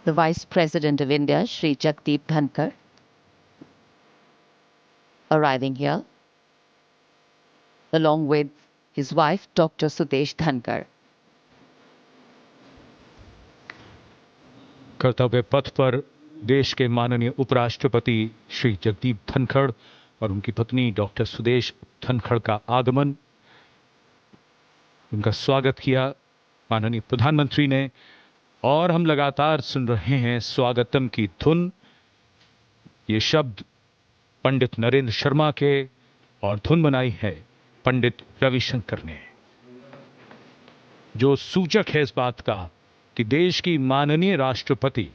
the Vice President of India, Shri Jagdeep Dhankar, arriving here, along with his wife, Dr. Sudesh Dhankar. कर्तव्य पथ पर देश के माननीय उपराष्ट्रपति श्री जगदीप धनखड़ और उनकी पत्नी डॉक्टर सुदेश धनखड़ का आगमन, उनका स्वागत किया माननीय प्रधानमंत्री ने। और हम लगातार सुन रहे हैं स्वागतम की धुन। ये शब्द पंडित नरेंद्र शर्मा के और धुन बनाई है पंडित रविशंकर ने, जो सूचक है इस बात का कि देश की माननीय राष्ट्रपति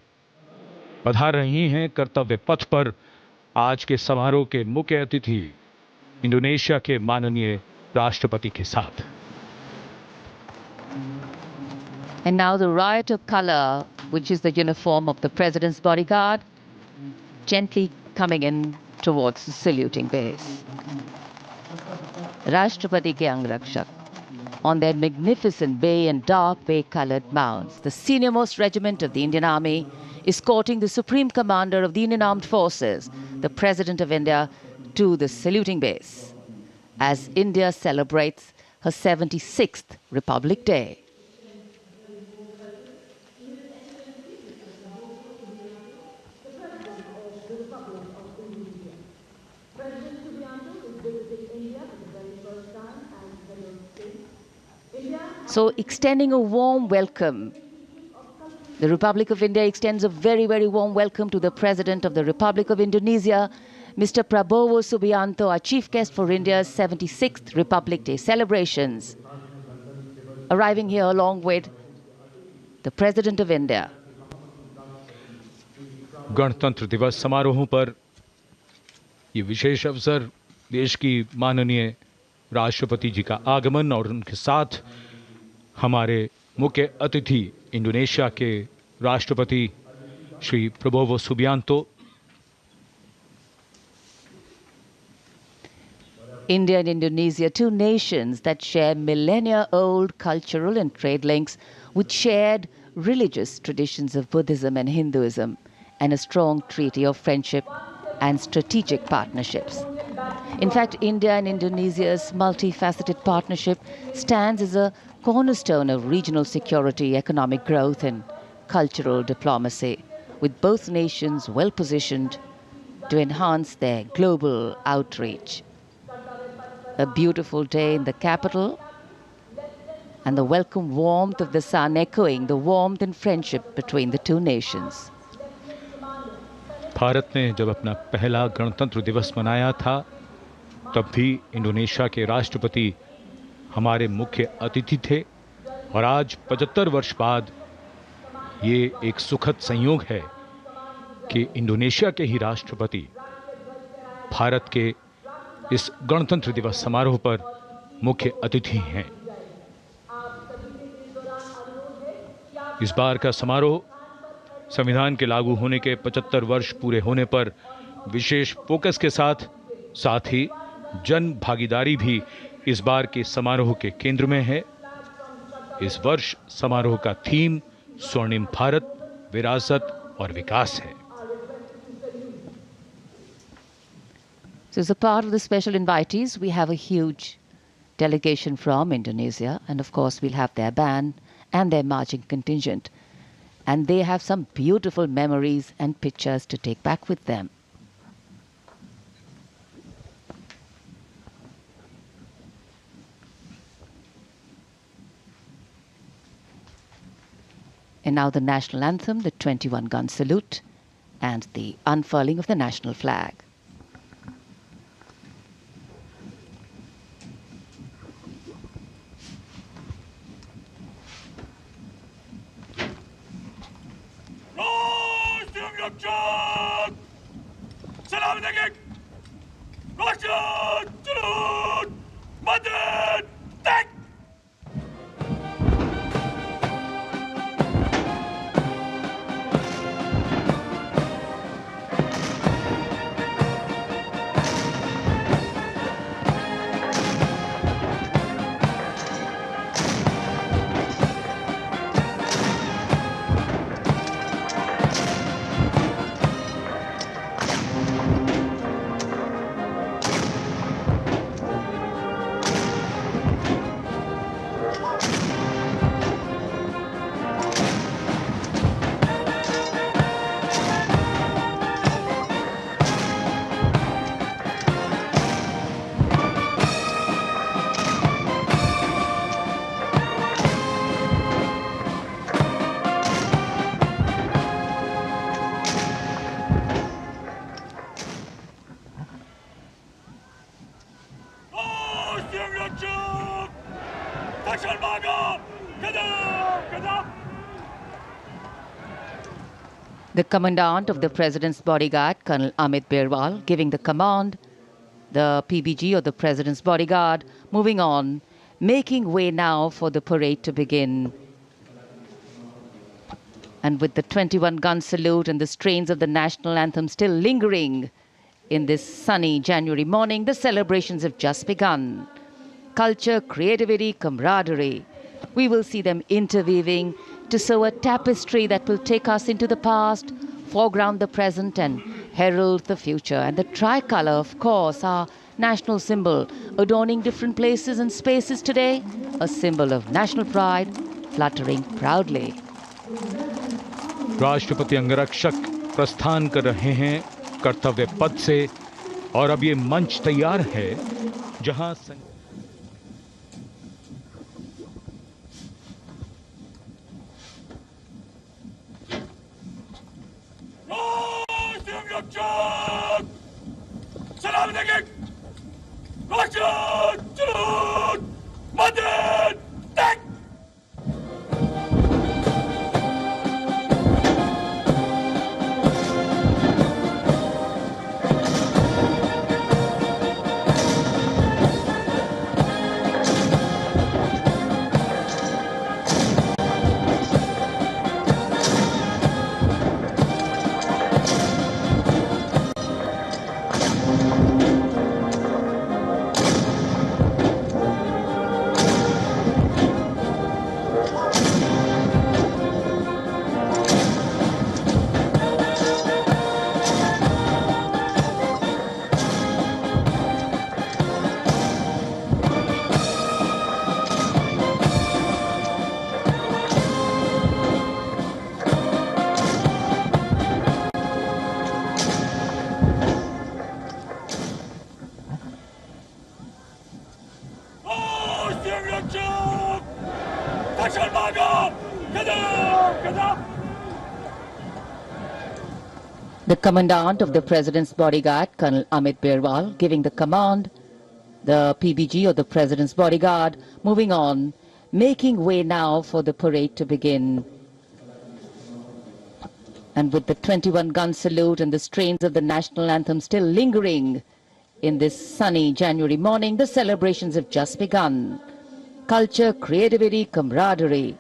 पधार रही हैं कर्तव्य पथ पर। आज के समारोह के मुख्य अतिथि इंडोनेशिया के माननीय राष्ट्रपति के साथ। And now the riot of color, which is the uniform of the President's bodyguard, gently coming in towards the saluting base. Rashtrapati ke Angrakshak, on their magnificent bay and dark bay-colored mounts, the senior-most regiment of the Indian Army, escorting the Supreme Commander of the Indian Armed Forces, the President of India, to the saluting base, as India celebrates her 76th Republic Day. So, extending a warm welcome, the Republic of India extends a very, very warm welcome to the President of the Republic of Indonesia, Mr. Prabowo Subianto, our chief guest for India's 76th Republic Day celebrations, arriving here along with the President of India. गणतंत्र दिवस समारोहों पर ये विशेष अवसर, देश की माननीय राष्ट्रपति जी का आगमन और उनके साथ हमारे मुख्य अतिथि इंडोनेशिया के राष्ट्रपति Shri Prabowo Subianto. India and Indonesia, two nations that share millennia-old cultural and trade links with shared religious traditions of Buddhism and Hinduism, and a strong treaty of friendship and strategic partnerships. In fact, India and Indonesia's multifaceted partnership stands as a cornerstone of regional security, economic growth, and cultural diplomacy, with both nations well positioned to enhance their global outreach. A beautiful day in the capital, and the welcome warmth of the sun echoing the warmth and friendship between the two nations. Bharat ने जब अपना पहला गणतंत्र दिवस मनाया था, तब भी इंडोनेशिया के राष्ट्रपति हमारे मुख्य अतिथि थे। और आज 75 वर्ष बाद ये एक सुखद संयोग है कि इंडोनेशिया के ही राष्ट्रपति भारत के इस गणतंत्र दिवस समारोह पर मुख्य अतिथि हैं। इस बार का समारोह संविधान के लागू होने के 75 वर्ष पूरे होने पर विशेष फोकस के साथ ही जन भागीदारी भी इस बार के समारोह के केंद्र में है। इस वर्ष समारोह का थीम स्वर्णिम भारत, विरासत और विकास है। So as a part of the special invitees, we have a huge delegation from Indonesia, and of course we'll have their band and their marching contingent. And they have some beautiful memories and pictures to take back with them. And now the national anthem, the 21-gun salute, and the unfurling of the national flag. The commandant of the President's bodyguard, Colonel Amit Berwal, giving the command. The PBG or the President's bodyguard moving on, making way now for the parade to begin. And with the 21-gun salute and the strains of the national anthem still lingering in this sunny January morning, the celebrations have just begun. Culture, creativity, camaraderie. We will see them interweaving to sew a tapestry that will take us into the past, foreground the present and herald the future. And the tricolour, of course, our national symbol, adorning different places and spaces today, a symbol of national pride, fluttering proudly. राष्ट्रपति अंगरक्षक प्रस्थान कर रहे हैं कर्तव्य पथ से और अब ये मंच तैयार है जहां The commandant of the President's bodyguard, Colonel Amit Berwal, giving the command. The PBG or the President's bodyguard moving on, making way now for the parade to begin. And with the 21-gun salute and the strains of the national anthem still lingering in this sunny January morning, the celebrations have just begun. Culture, creativity, camaraderie.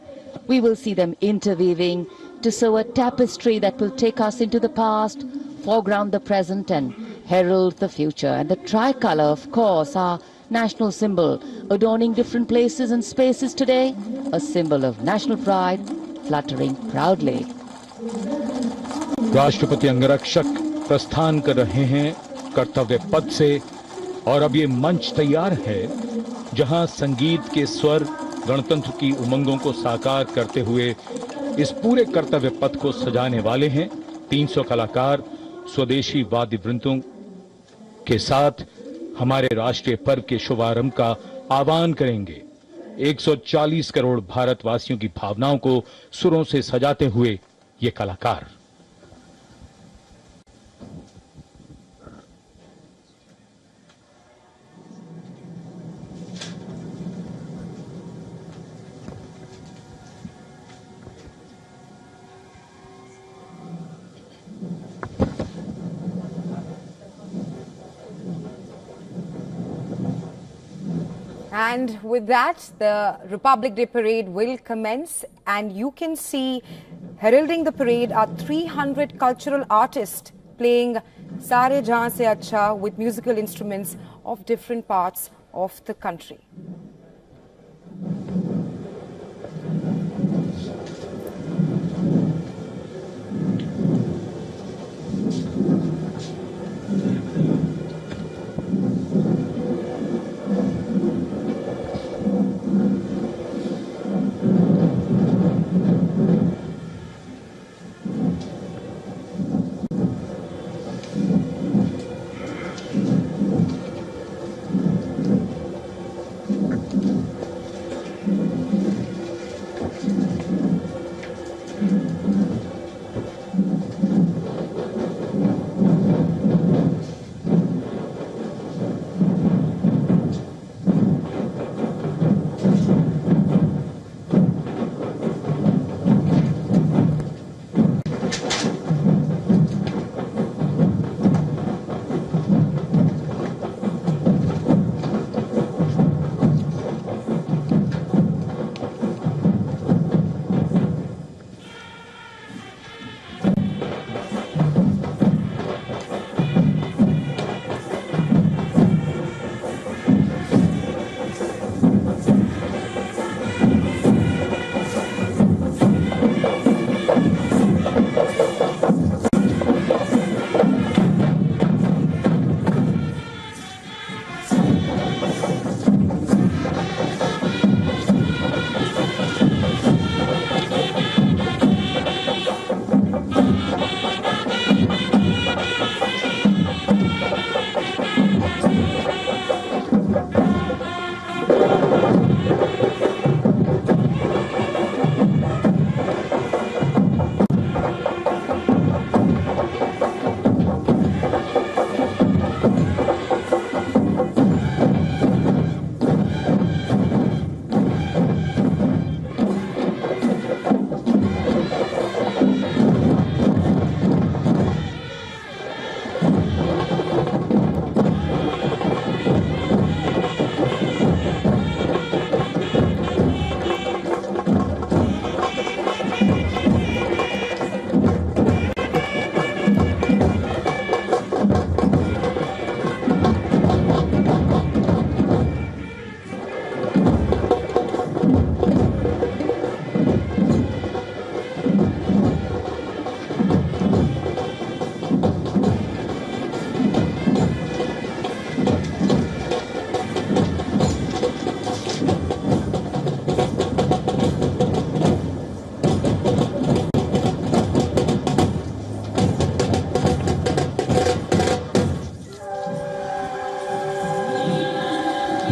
We will see them interweaving to sew a tapestry that will take us into the past, foreground the present and herald the future. And the tricolour, of course, our national symbol, adorning different places and spaces today, a symbol of national pride, fluttering proudly. राष्ट्रपति अंगरक्षक प्रस्थान कर रहे हैं कर्तव्य पथ से और अब ये मंच तैयार है जहां संगीत के स्वर गणतंत्र की उमंगों को साकार करते हुए इस पूरे कर्तव्य पथ को सजाने वाले हैं 300 कलाकार स्वदेशी वाद्य वृंदों के साथ हमारे राष्ट्रीय पर्व के शुभारंभ का आह्वान करेंगे। 140 करोड़ भारतवासियों की भावनाओं को सुरों से सजाते हुए ये कलाकार। And with that, the Republic Day Parade will commence, and you can see heralding the parade are 300 cultural artists playing Sare Jahan Se Acha with musical instruments of different parts of the country.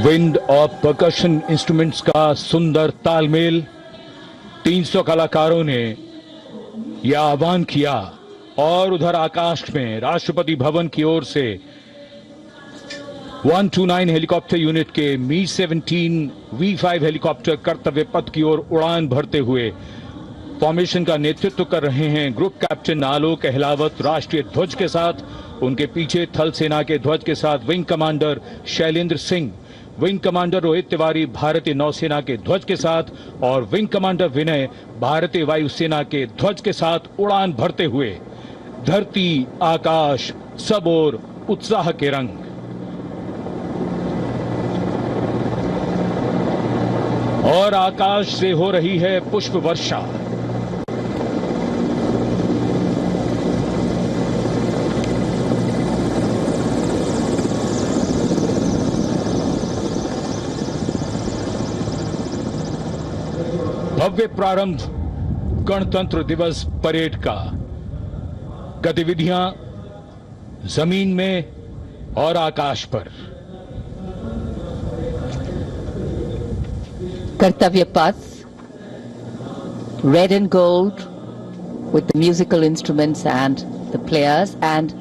Wind और percussion instruments का सुंदर तालमेल, 300 कलाकारों ने यह आह्वान किया और उधर आकाश में राष्ट्रपति भवन की ओर से 129 हेलीकॉप्टर यूनिट के मी-17 V5 हेलीकॉप्टर कर्तव्य पथ की ओर उड़ान भरते हुए फॉर्मेशन का नेतृत्व कर रहे हैं ग्रुप कैप्टन आलोक अहलावत राष्ट्रीय ध्वज के साथ। उनके पीछे थल सेना के ध्वज के साथ wing commander Shailendra Singh, wing commander Rohit Tiwari भारतीय नौसेना के ध्वज के साथ और विंग कमांडर विनय भारतीय वायुसेना के ध्वज के साथ उड़ान भरते हुए धरती आकाश सब ओर उत्साह के रंग। और आकाश से हो रही है पुष्प वर्षा। भव्य प्रारंभ गणतंत्र दिवस परेड का। गतिविधियां जमीन में और आकाश पर। Kartavya Path, red and gold with the musical instruments and the players, and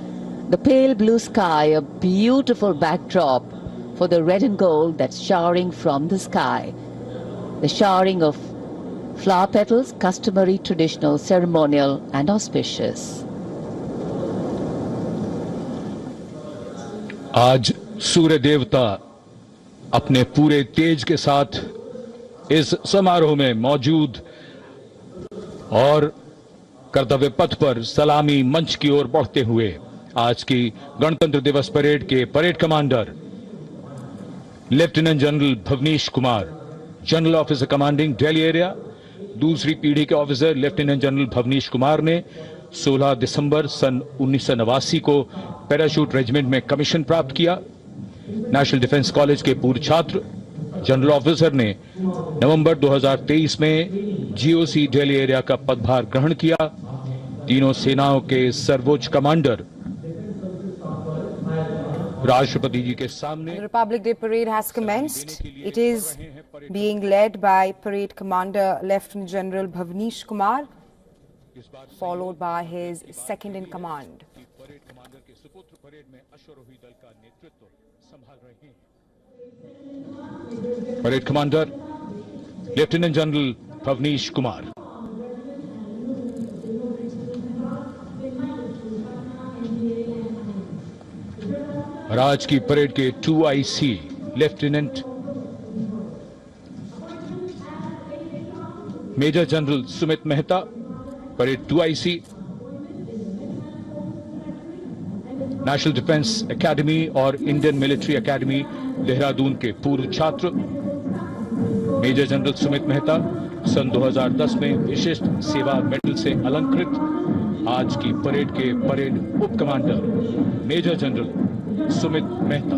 the pale blue sky, a beautiful backdrop for the red and gold that's showering from the sky. The showering of flower petals, customary, traditional, ceremonial and auspicious. आज सूर्य देवता अपने पूरे तेज के साथ इस समारोह में मौजूद और कर्तव्य पथ पर सलामी मंच की ओर बढ़ते हुए आज की गणतंत्र दिवस परेड के parade commander lieutenant general Bhavnish Kumar, general officer commanding Delhi area, दूसरी पीढ़ी के officer lieutenant general Bhavnish Kumar ने 16 दिसंबर सन 1989 को पैराशूट रेजिमेंट में कमीशन प्राप्त किया। नेशनल डिफेंस कॉलेज के पूर्व छात्र जनरल ऑफिसर ने नवंबर 2023 में जीओसी दिल्ली एरिया का पदभार ग्रहण किया। तीनों सेनाओं के सर्वोच्च कमांडर राष्ट्रपति जी के सामने। The Republic Day parade has commenced. It is being led by Parade Commander Lieutenant General Bhavnish Kumar, followed by his second in command. Parade commander के सुपुत्र परेड में अश्वारोही दल का नेतृत्व संभाल रहे हैं। Parade commander lieutenant general Bhavnish Kumar. और आज की परेड के 2IC lieutenant major general Sumit Mehta, parade 2IC, national defence academy और इंडियन मिलिट्री एकेडमी देहरादून के पूर्व छात्र मेजर जनरल सुमित मेहता सन 2010 में विशिष्ट सेवा मेडल से अलंकृत। आज की परेड के परेड उप commander major general Sumit Mehta.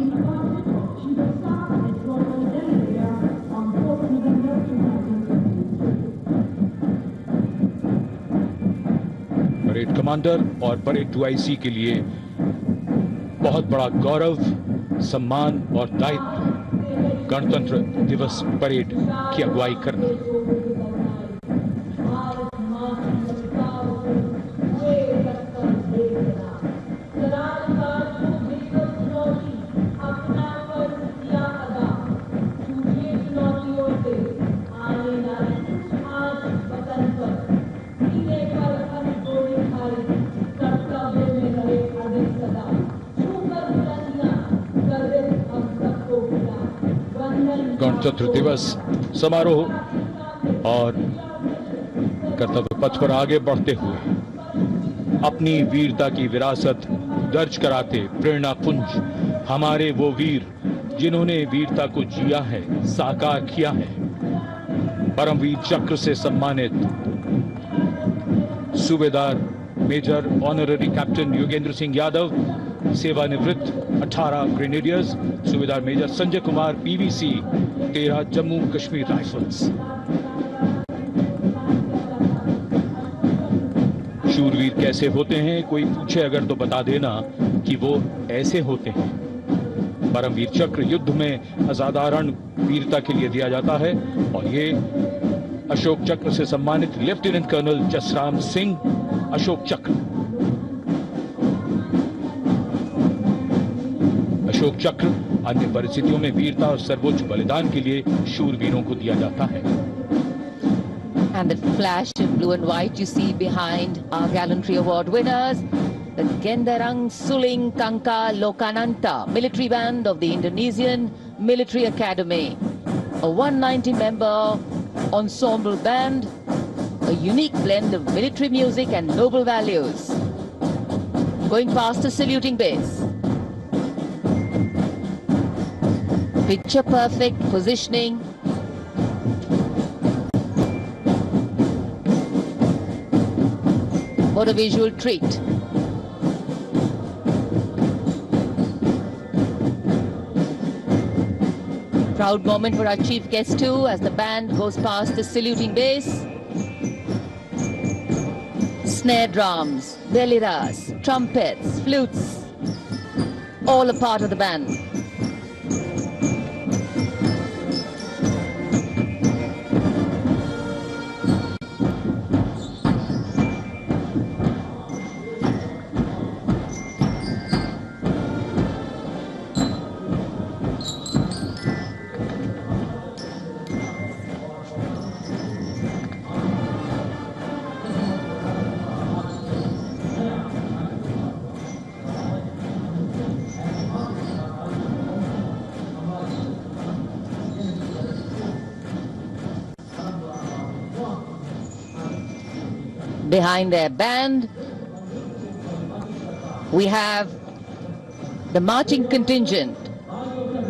Parade commander और परेड 2IC के लिए बहुत बड़ा गौरव, सम्मान और दायित्व गणतंत्र दिवस परेड की अगुवाई करना। गणतंत्र दिवस समारोह और कर्तव्य पथ पर आगे बढ़ते हुए अपनी वीरता की विरासत दर्ज कराते प्रेरणा पुंज हमारे वो वीर जिन्होंने वीरता को जिया है, साकार किया है। परमवीर चक्र से सम्मानित सूबेदार major honorary captain Yogendra Singh Yadav, सेवानिवृत्त 18 ग्रेनेडियर्स, सूबेदार major Sanjay Kumar PVC 13 Jammu Kashmir rifles. शूरवीर कैसे होते हैं, कोई पूछे अगर तो बता देना कि वो ऐसे होते हैं। परमवीर चक्र युद्ध में असाधारण वीरता के लिए दिया जाता है और ये अशोक चक्र से सम्मानित लेफ्टिनेंट कर्नल जसराम सिंह अशोक चक्र। अशोक चक्र अन्य परिस्थितियों में वीरता और सर्वोच्च बलिदान के लिए शूरवीरों को दिया जाता है। And the flash in blue and white you see behind our gallantry award winners, the Gendarang Suling Tangka Lokananta military band of the Indonesian Military Academy, a 190-member ensemble band, a unique blend of military music and noble values. Going past the saluting base. Picture perfect positioning. What a visual treat. Proud moment for our chief guest too, as the band goes past the saluting base. Snare drums, veliras, trumpets, flutes, all a part of the band. Behind their band, we have the marching contingent.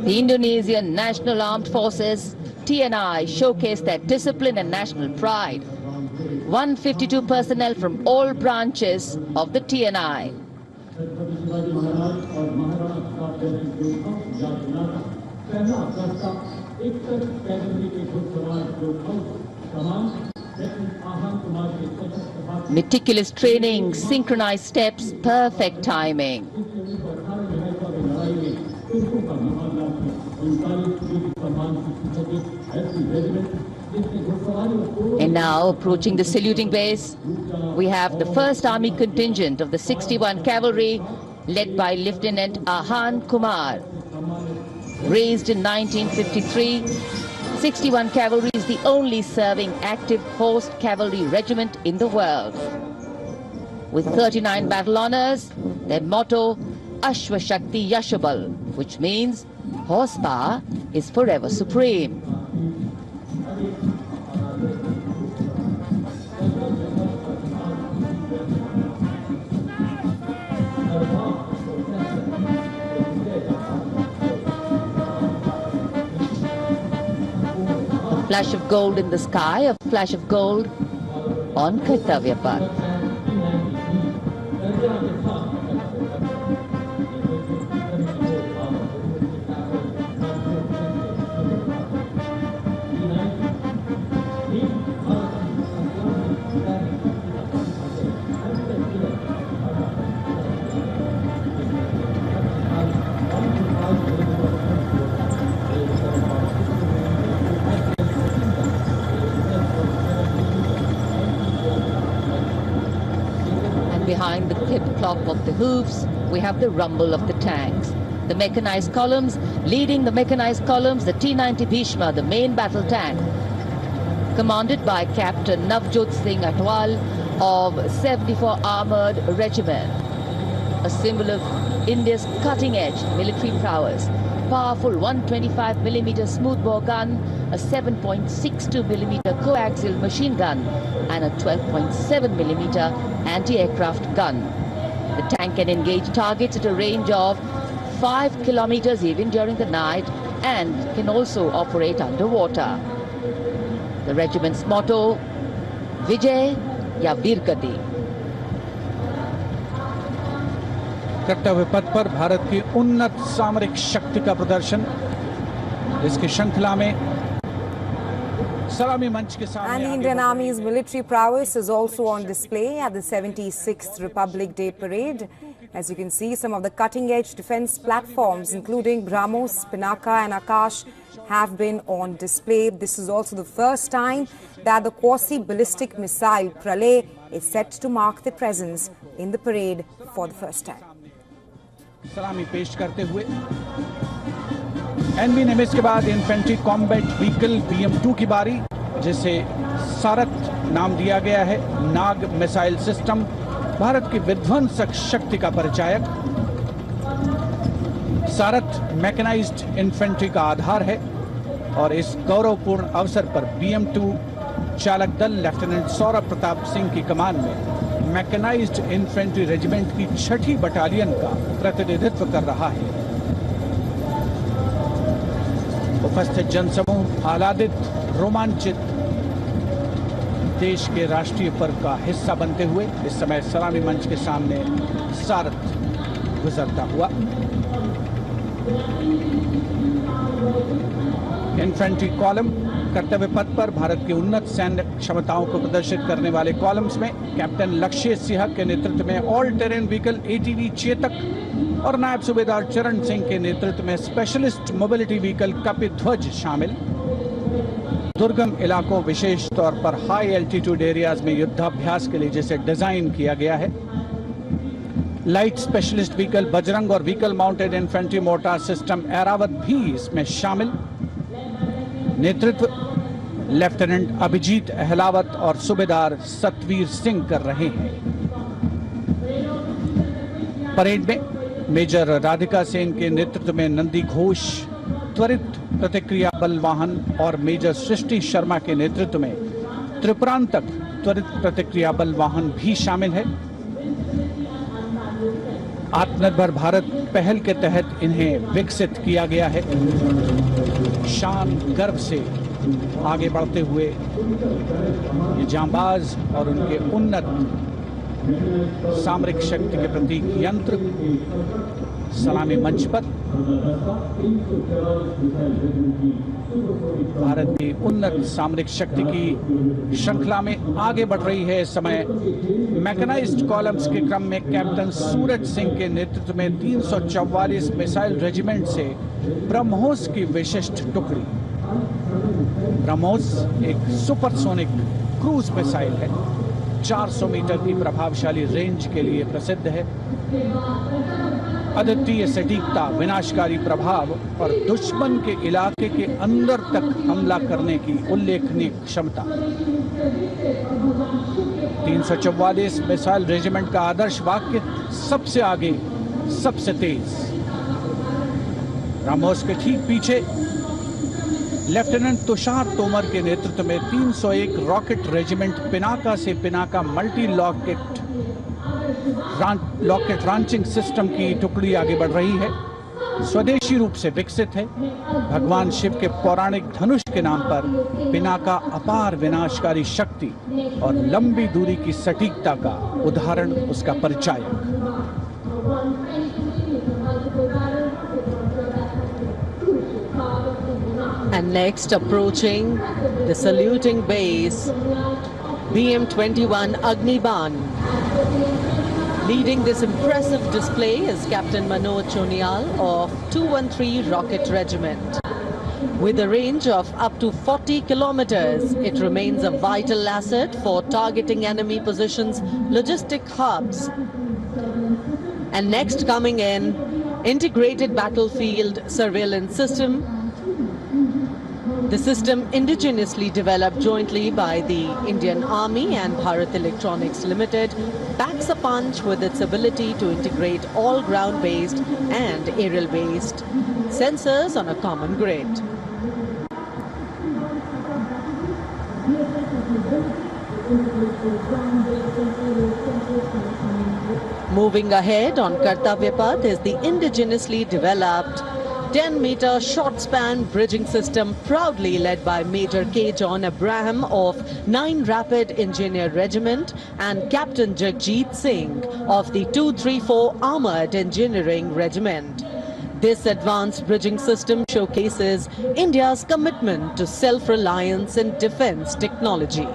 The Indonesian National Armed Forces, TNI, showcase their discipline and national pride. 152 personnel from all branches of the TNI. Meticulous training, synchronized steps, perfect timing. And now, approaching the saluting base, we have the 1st Army contingent of the 61 Cavalry, led by Lieutenant Ahan Kumar. Raised in 1953, 61 Cavalry is the only serving active horse cavalry regiment in the world. With 39 battle honors, their motto, Ashwa Shakti Yashabal, which means horsepower is forever supreme. A flash of gold in the sky, a flash of gold on Kartavya Path. Behind the clip-clop of the hoofs, we have the rumble of the tanks. The mechanized columns, leading the mechanized columns, the T-90 Bhishma, the main battle tank, commanded by Captain Navjot Singh Atwal of 74 Armored Regiment, a symbol of India's cutting-edge military prowess. Powerful 125mm smoothbore gun, a 7.62mm coaxial machine gun, and a 12.7mm anti-aircraft gun. The tank can engage targets at a range of 5 kilometers even during the night and can also operate underwater. The regiment's motto, Vijay ya Virgati. कर्तव्य पथ पर भारत की उन्नत सामरिक शक्ति का प्रदर्शन, इसकी श्रृंखला में सलामी मंच के सामने And the Indian Army's military prowess is also on display at the 76th Republic Day Parade. As you can see, some of the cutting-edge defense platforms, including BrahMos, Pinaka and Akash, have been on display. This is also the first time that the quasi-ballistic missile Pralay is set to mark their presence in the parade for the first time. सलामी पेश करते हुए NB निमिष के बाद infantry combat vehicle BM-2 की बारी, जिसे सारथ नाम दिया गया है। नाग मिसाइल सिस्टम भारत की विध्वंसक शक्ति का परिचायक। सारथ मैकेनाइज्ड इन्फेंट्री का आधार है और इस गौरवपूर्ण अवसर पर BM-2 चालक दल लेफ्टिनेंट सौरभ प्रताप सिंह की कमान में मैकेनाइज्ड इन्फेंट्री रेजिमेंट की 6ठी बटालियन का प्रतिनिधित्व कर रहा है। उपस्थित जनसमूह आह्लादित, रोमांचित, देश के राष्ट्रीय पर्व का हिस्सा बनते हुए इस समय सलामी मंच के सामने सारथ गुजरता हुआ। इन्फेंट्री कॉलम कर्तव्य पथ पर भारत की उन्नत सैन्य क्षमताओं को प्रदर्शित करने वाले कॉलम्स में कैप्टन लक्ष्य सिंह के नेतृत्व में all terrain vehicle ATV Chetak और नायब सूबेदार चरण सिंह के नेतृत्व में स्पेशलिस्ट मोबिलिटी व्हीकल कपिध्वज शामिल। दुर्गम इलाकों, विशेष तौर पर हाई एल्टीट्यूड एरियाज में युद्धाभ्यास के लिए जैसे डिजाइन किया गया है। लाइट स्पेशलिस्ट व्हीकल बजरंग और vehicle mounted infantry mortar system Airavat भी इसमें शामिल। नेतृत्व लेफ्टिनेंट अभिजीत अहलावत और सूबेदार सतवीर सिंह कर रहे हैं। परेड में मेजर राधिका सेन के नेतृत्व में नंदी घोष, त्वरित प्रतिक्रिया बल वाहन और मेजर सृष्टि शर्मा के नेतृत्व में त्रिपुरांतक त्वरित प्रतिक्रिया बल वाहन भी शामिल है। आत्मनिर्भर भारत पहल के तहत इन्हें विकसित किया गया है। शान गर्व से आगे बढ़ते हुए ये जांबाज और उनके उन्नत सामरिक शक्ति के प्रतीक यंत्र सलामी मंच पर भारत की उन्नत सामरिक शक्ति की श्रृंखला में आगे बढ़ रही है। इस समय मैकेनाइज्ड कॉलम्स के क्रम में कैप्टन सूरज सिंह के नेतृत्व में 344 मिसाइल रेजिमेंट से ब्रह्मोस की विशिष्ट टुकड़ी। ब्रह्मोस एक सुपरसोनिक क्रूज मिसाइल है, 400 मीटर की प्रभावशाली रेंज के लिए प्रसिद्ध है। अद्वितीय सटीकता, विनाशकारी प्रभाव और दुश्मन के इलाके के अंदर तक हमला करने की उल्लेखनीय क्षमता। 344 मिसाइल रेजिमेंट का आदर्श वाक्य सबसे आगे, सबसे तेज। ब्रह्मोस के ठीक पीछे लेफ्टिनेंट तुषार तोमर के नेतृत्व में 301 रॉकेट रेजिमेंट पिनाका से Pinaka multi locket launching system की टुकड़ी आगे बढ़ रही है। स्वदेशी रूप से विकसित है। भगवान शिव के पौराणिक धनुष के नाम पर पिनाका अपार विनाशकारी शक्ति और लंबी दूरी की सटीकता का उदाहरण, उसका परिचायक। And next, approaching the saluting base, BM-21 Agniban. Leading this impressive display is Captain Manoj Chonial of 213 Rocket Regiment. With a range of up to 40 kilometers, it remains a vital asset for targeting enemy positions, logistic hubs. And next coming in, integrated battlefield surveillance system. The system indigenously developed jointly by the Indian Army and Bharat Electronics Limited packs a punch with its ability to integrate all ground-based and aerial-based sensors on a common grid. Moving ahead on Kartavya Path is the indigenously developed 10-meter short-span bridging system, proudly led by Major K. John Abraham of 9 Rapid Engineer Regiment and Captain Jagjit Singh of the 234 Armored Engineering Regiment. This advanced bridging system showcases India's commitment to self-reliance in defense technology.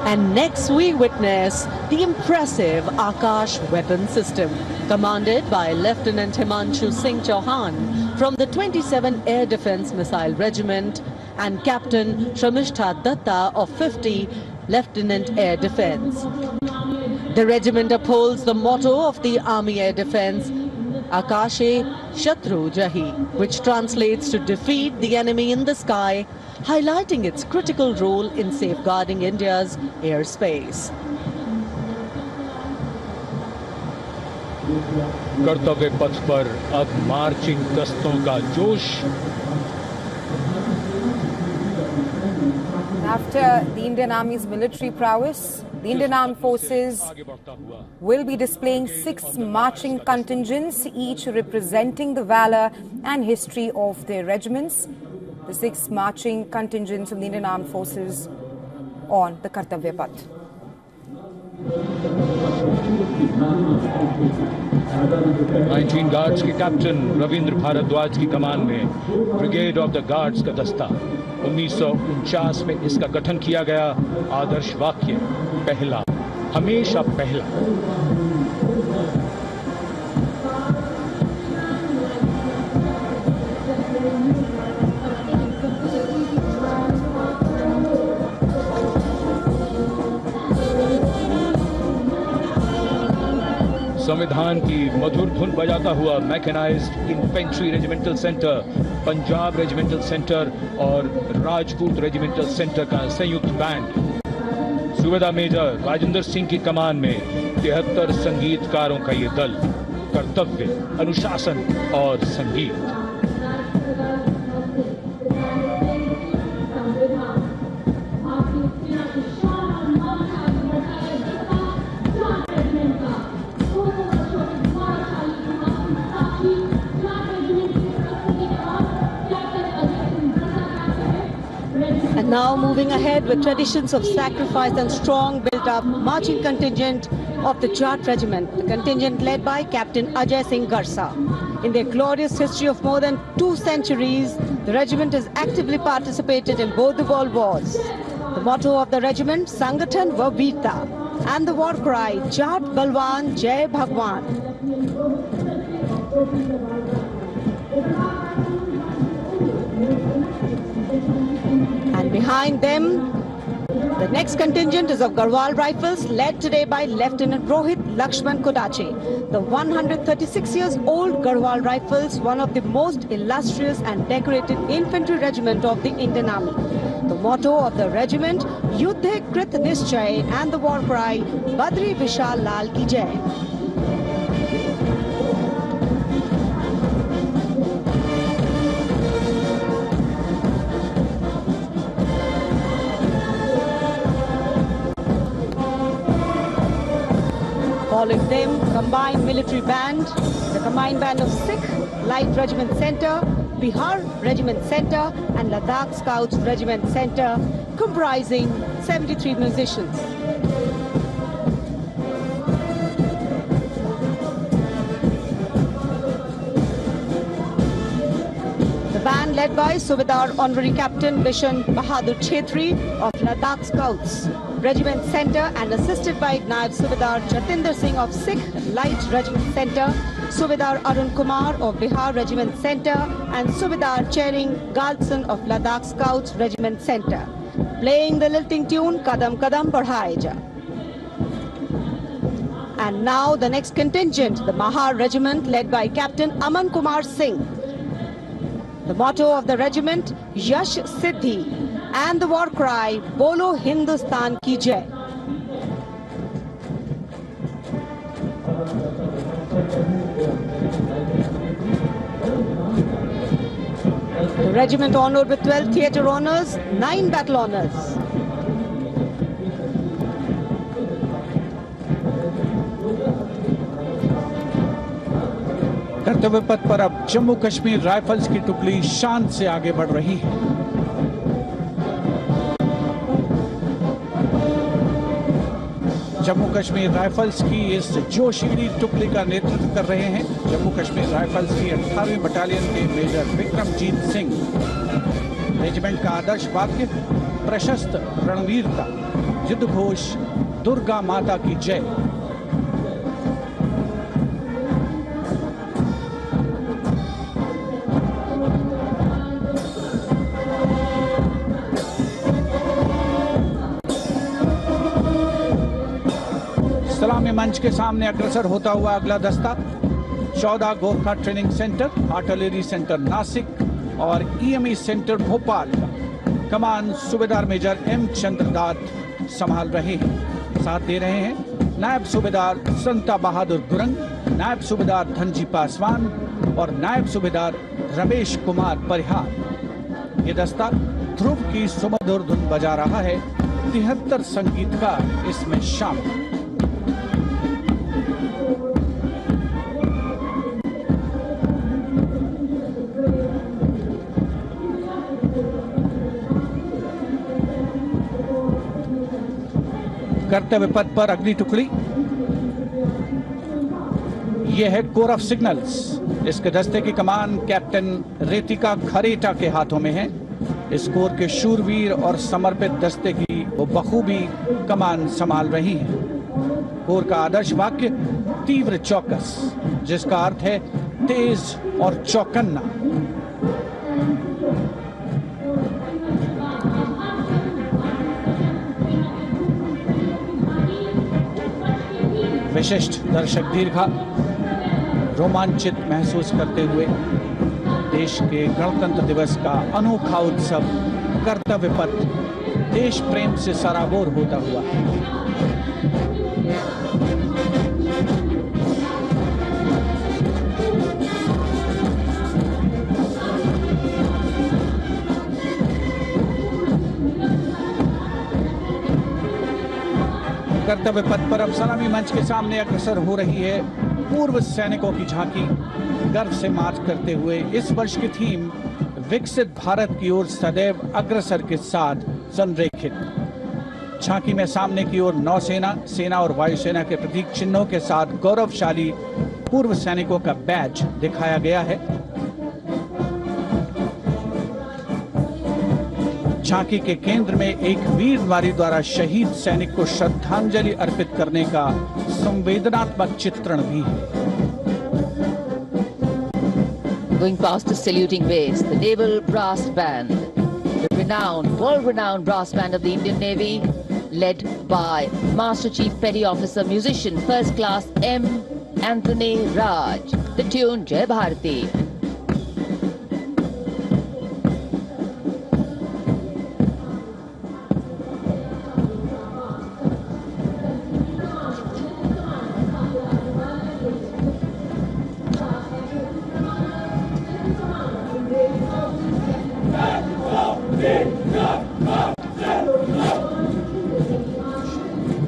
And next we witness the impressive Akash weapon system, commanded by Lieutenant Himanshu Singh Chauhan from the 27 Air Defence Missile Regiment and Captain Shamishta Datta of 50 Lieutenant Air Defence. The regiment upholds the motto of the Army Air Defence, Akashe Shatru Jahi, which translates to defeat the enemy in the sky, highlighting its critical role in safeguarding India's airspace. कर्तव्य पथ पर अब marching गश्तों का जोश. After the Indian Army's military prowess, the Indian Armed Forces will be displaying 6 marching contingents, each representing the valor and history of their regiments. The 6 marching contingents of the Indian Armed Forces on the Kartavya Path. 19 guards के captain Ravindra Bhardwaj की कमान में brigade of the guards का दस्ता. 1949 में इसका गठन किया गया. आदर्श वाक्य पहला, हमेशा पहला. संविधान की मधुर धुन बजाता हुआ mechanised infantry regimental centre, Punjab regimental centre और राजपूत रेजिमेंटल सेंटर का संयुक्त बैंड. सूबेदार मेजर राजेंद्र सिंह की कमान में 73 संगीतकारों का ये दल. कर्तव्य, अनुशासन और संगीत. And now moving ahead with traditions of sacrifice and strong built-up marching contingent of the Jat Regiment, the contingent led by Captain Ajay Singh Garsa. In their glorious history of more than 2 centuries, the regiment has actively participated in both the world wars. The motto of the regiment, Sangathan va Veerta, and the war cry, Jat Balwan Jai Bhagwan. And behind them, the next contingent is of Garhwal Rifles, led today by Lieutenant Rohit Lakshman Kodache. The 136 years old Garhwal Rifles, one of the most illustrious and decorated infantry regiment of the Indian Army. The motto of the regiment, Yuddhe Krit Nischay, and the war cry, Badri Vishal Lal Ki Jai. Following them, combined military band, the combined band of Sikh Light Regiment Centre, Bihar Regiment Centre and Ladakh Scouts Regiment Centre, comprising 73 musicians. The band led by Subedar Honorary Captain Bishan Bahadur Chhetri of Ladakh Scouts Regiment Centre and assisted by Naib Subedar Jatinder Singh of Sikh Light Regiment Centre, Subedar Arun Kumar of Bihar Regiment Centre and Subedar Chering Galson of Ladakh Scouts Regiment Centre, playing the lilting tune Kadam Kadam Badhaye Ja. And now the next contingent, the Mahar Regiment led by Captain Aman Kumar Singh. The motto of the regiment, Yash Siddhi, and the war cry, Bolo Hindustan Ki Jai. The regiment honored with 12 theatre honours, 9 battle honours. कर्तव्य पथ पर अब Jammu Kashmir rifles की टुकड़ी शान से आगे बढ़ रही है. जम्मू कश्मीर राइफल्स की इस जोशीली टुकड़ी का नेतृत्व कर रहे हैं जम्मू कश्मीर राइफल्स की 18वीं बटालियन के मेजर विक्रमजीत सिंह। रेजिमेंट का आदर्श वाक्य प्रशस्त रणवीरता, युद्ध घोष दुर्गा माता की जय। सलामी मंच के सामने अग्रसर होता हुआ अगला दस्ता 14 Gorkha training centre, artillery centre Nashik और ईएमई सेंटर भोपाल का कमान सूबेदार मेजर एम चंद्रदास संभाल रहे हैं। साथ दे रहे हैं नायब सूबेदार संता बहादुर गुरंग, नायब सूबेदार धनजी पासवान और नायब सूबेदार रमेश कुमार परिहार। ये दस्ता ध्रुव की सुमधुर धुन बजा रहा है। 73 संगीतकार इसमें शामिल। कर्तव्य पथ पर अगली टुकड़ी यह है कोर ऑफ सिग्नल्स। इसके दस्ते की कमान कैप्टन रेतिका खरेटा के हाथों में है। इस कोर के शूरवीर और समर्पित दस्ते की वो बखूबी कमान संभाल रही हैं। कोर का आदर्श वाक्य तीव्र चौकस, जिसका अर्थ है तेज और चौकन्ना। विशिष्ट दर्शक दीर्घा रोमांचित महसूस करते हुए देश के गणतंत्र दिवस का अनोखा उत्सव कर्तव्य पथ देश प्रेम से सराबोर होता हुआ। कर्तव्य पथ पर अब सलामी मंच के सामने अग्रसर हो रही है पूर्व सैनिकों की झांकी, गर्व से मार्च करते हुए। इस वर्ष की थीम विकसित भारत की ओर सदैव अग्रसर के साथ संरेखित। झांकी में सामने की ओर नौसेना, सेना और वायुसेना के प्रतीक चिन्हों के साथ गौरवशाली पूर्व सैनिकों का बैज दिखाया गया है। झांकी के केंद्र में एक वीर नारी द्वारा शहीद सैनिक को श्रद्धांजलि अर्पित करने का संवेदनात्मक चित्रण भी है। Going past the saluting base, the Naval Brass Band, the renowned, world-renowned brass band of the Indian Navy, led by Master Chief Petty Officer Musician First Class M. Anthony Raj. The tune Jai Bharati.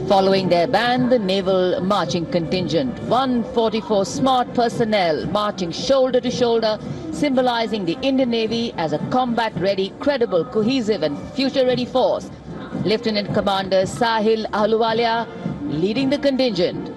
Following their band, the naval marching contingent, 144 smart personnel marching shoulder to shoulder, symbolizing the Indian Navy as a combat-ready, credible, cohesive and future-ready force. Lieutenant Commander Sahil Ahluwalia leading the contingent.